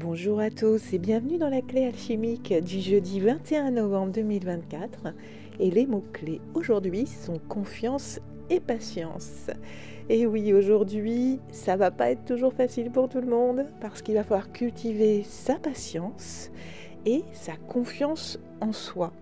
Bonjour à tous et bienvenue dans la clé alchimique du jeudi 21 novembre 2024. Et les mots-clés aujourd'hui sont confiance et patience. Et oui, aujourd'hui, ça va pas être toujours facile pour tout le monde parce qu'il va falloir cultiver sa patience et sa confiance en soi.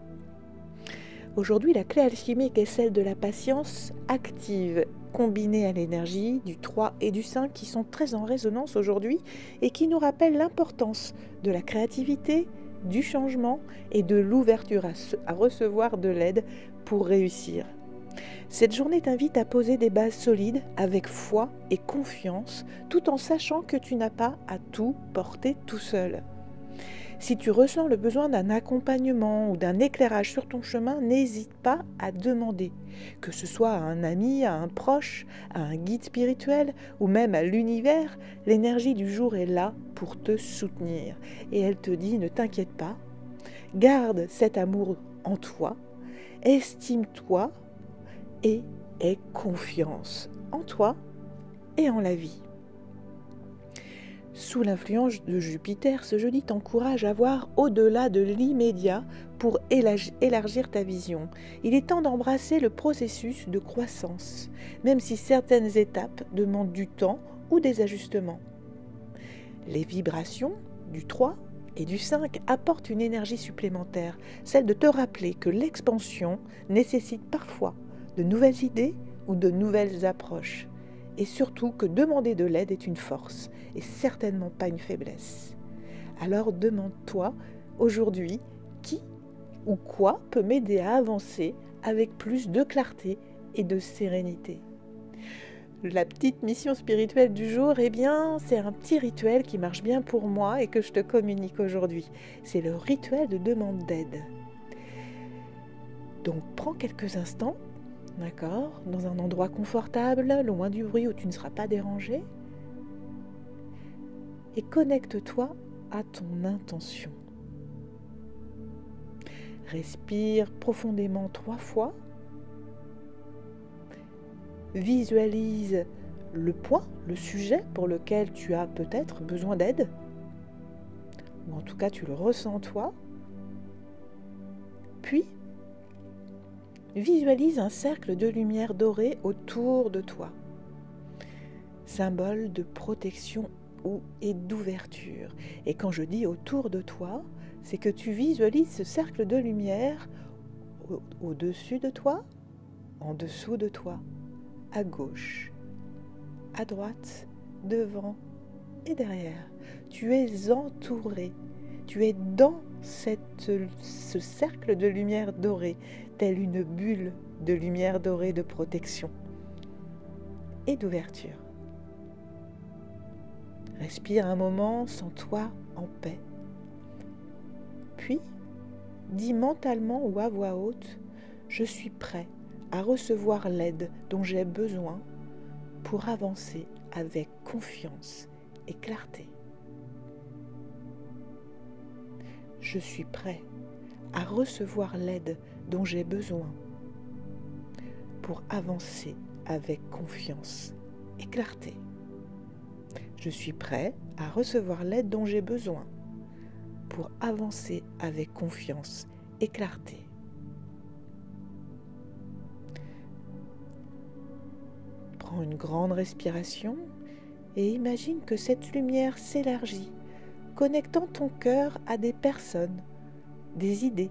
Aujourd'hui, la clé alchimique est celle de la patience active, combinée à l'énergie du 3 et du 5 qui sont très en résonance aujourd'hui et qui nous rappellent l'importance de la créativité, du changement et de l'ouverture à recevoir de l'aide pour réussir. Cette journée t'invite à poser des bases solides avec foi et confiance tout en sachant que tu n'as pas à tout porter tout seul. Si tu ressens le besoin d'un accompagnement ou d'un éclairage sur ton chemin, n'hésite pas à demander, que ce soit à un ami, à un proche, à un guide spirituel ou même à l'univers. L'énergie du jour est là pour te soutenir et elle te dit ne t'inquiète pas, garde cet amour en toi, estime-toi et aie confiance en toi et en la vie. Sous l'influence de Jupiter, ce jeudi t'encourage à voir au-delà de l'immédiat pour élargir ta vision. Il est temps d'embrasser le processus de croissance, même si certaines étapes demandent du temps ou des ajustements. Les vibrations du 3 et du 5 apportent une énergie supplémentaire, celle de te rappeler que l'expansion nécessite parfois de nouvelles idées ou de nouvelles approches. Et surtout que demander de l'aide est une force et certainement pas une faiblesse. Alors demande-toi aujourd'hui qui ou quoi peut m'aider à avancer avec plus de clarté et de sérénité. La petite mission spirituelle du jour, c'est un petit rituel qui marche bien pour moi et que je te communique aujourd'hui. C'est le rituel de demande d'aide. Donc prends quelques instants. D'accord, dans un endroit confortable, loin du bruit où tu ne seras pas dérangé. Et connecte-toi à ton intention. Respire profondément 3 fois. Visualise le point, le sujet pour lequel tu as peut-être besoin d'aide. Ou en tout cas, tu le ressens en toi. Puis, visualise un cercle de lumière dorée autour de toi, symbole de protection et d'ouverture. Et quand je dis autour de toi, c'est que tu visualises ce cercle de lumière au-dessus de toi, en dessous de toi, à gauche, à droite, devant et derrière. Tu es entouré, tu es dans ce cercle de lumière dorée, telle une bulle de lumière dorée de protection et d'ouverture. Respire un moment, sens-toi en paix. Puis, dis mentalement ou à voix haute, je suis prêt à recevoir l'aide dont j'ai besoin pour avancer avec confiance et clarté. Je suis prêt à recevoir l'aide dont j'ai besoin pour avancer avec confiance et clarté. Je suis prêt à recevoir l'aide dont j'ai besoin pour avancer avec confiance et clarté. Prends une grande respiration et imagine que cette lumière s'élargit, connectant ton cœur à des personnes, des idées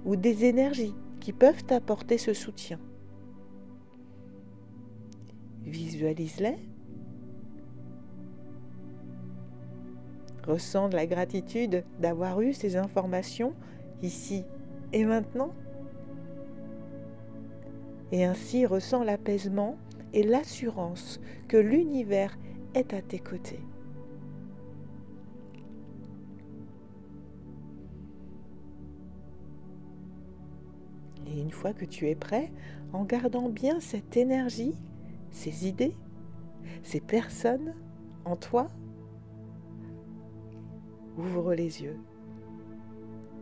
ou des énergies qui peuvent t'apporter ce soutien. Visualise-les. Ressens de la gratitude d'avoir eu ces informations ici et maintenant. Et ainsi ressens l'apaisement et l'assurance que l'univers est à tes côtés. Et une fois que tu es prêt, en gardant bien cette énergie, ces idées, ces personnes en toi, ouvre les yeux.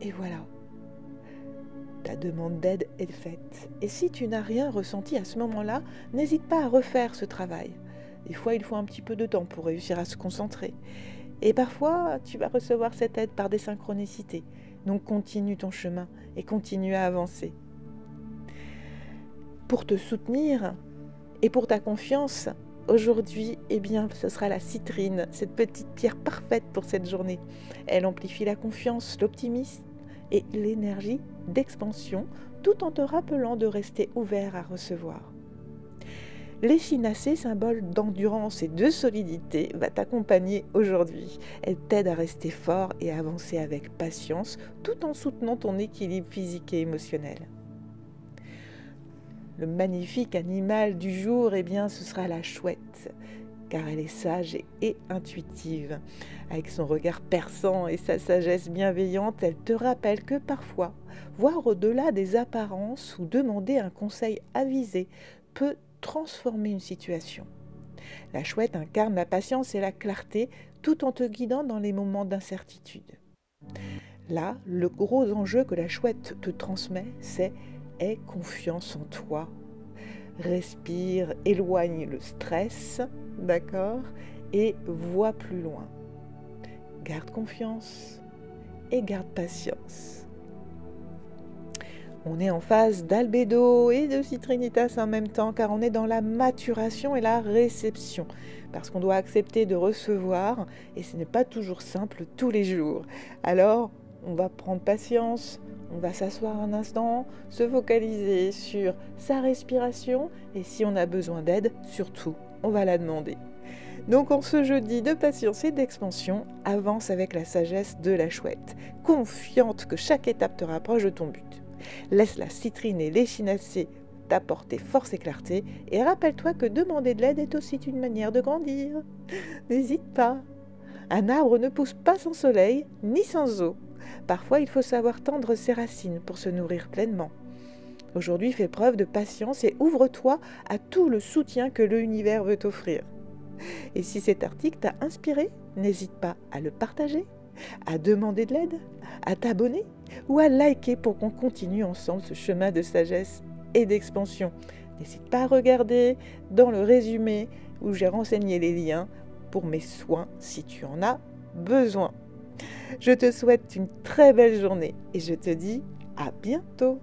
Et voilà, ta demande d'aide est faite. Et si tu n'as rien ressenti à ce moment-là, n'hésite pas à refaire ce travail. Des fois, il faut un petit peu de temps pour réussir à se concentrer. Et parfois, tu vas recevoir cette aide par des synchronicités. Donc continue ton chemin et continue à avancer. Pour te soutenir et pour ta confiance, aujourd'hui, eh bien, ce sera la citrine, cette petite pierre parfaite pour cette journée. Elle amplifie la confiance, l'optimisme et l'énergie d'expansion, tout en te rappelant de rester ouvert à recevoir. L'échinacée, symbole d'endurance et de solidité, va t'accompagner aujourd'hui. Elle t'aide à rester fort et à avancer avec patience, tout en soutenant ton équilibre physique et émotionnel. Le magnifique animal du jour, eh bien, ce sera la chouette, car elle est sage et intuitive. Avec son regard perçant et sa sagesse bienveillante, elle te rappelle que parfois, voir au-delà des apparences ou demander un conseil avisé peut transformer une situation. La chouette incarne la patience et la clarté tout en te guidant dans les moments d'incertitude. Là, le gros enjeu que la chouette te transmet, c'est « aie confiance en toi ». Respire, éloigne le stress, d'accord, et vois plus loin. Garde confiance et garde patience. On est en phase d'albédo et de citrinitas en même temps, car on est dans la maturation et la réception, parce qu'on doit accepter de recevoir, et ce n'est pas toujours simple tous les jours. Alors, on va prendre patience, on va s'asseoir un instant, se focaliser sur sa respiration, et si on a besoin d'aide, surtout, on va la demander. Donc en ce jeudi de patience et d'expansion, avance avec la sagesse de la chouette, confiante que chaque étape te rapproche de ton but. Laisse la citrine et l'échinacée t'apporter force et clarté, et rappelle-toi que demander de l'aide est aussi une manière de grandir. N'hésite pas. Un arbre ne pousse pas sans soleil, ni sans eau. Parfois, il faut savoir tendre ses racines pour se nourrir pleinement. Aujourd'hui, fais preuve de patience et ouvre-toi à tout le soutien que l'univers veut t'offrir. Et si cet article t'a inspiré, n'hésite pas à le partager, à demander de l'aide, à t'abonner ou à liker pour qu'on continue ensemble ce chemin de sagesse et d'expansion. N'hésite pas à regarder dans le résumé où j'ai renseigné les liens pour mes soins si tu en as besoin. Je te souhaite une très belle journée et je te dis à bientôt.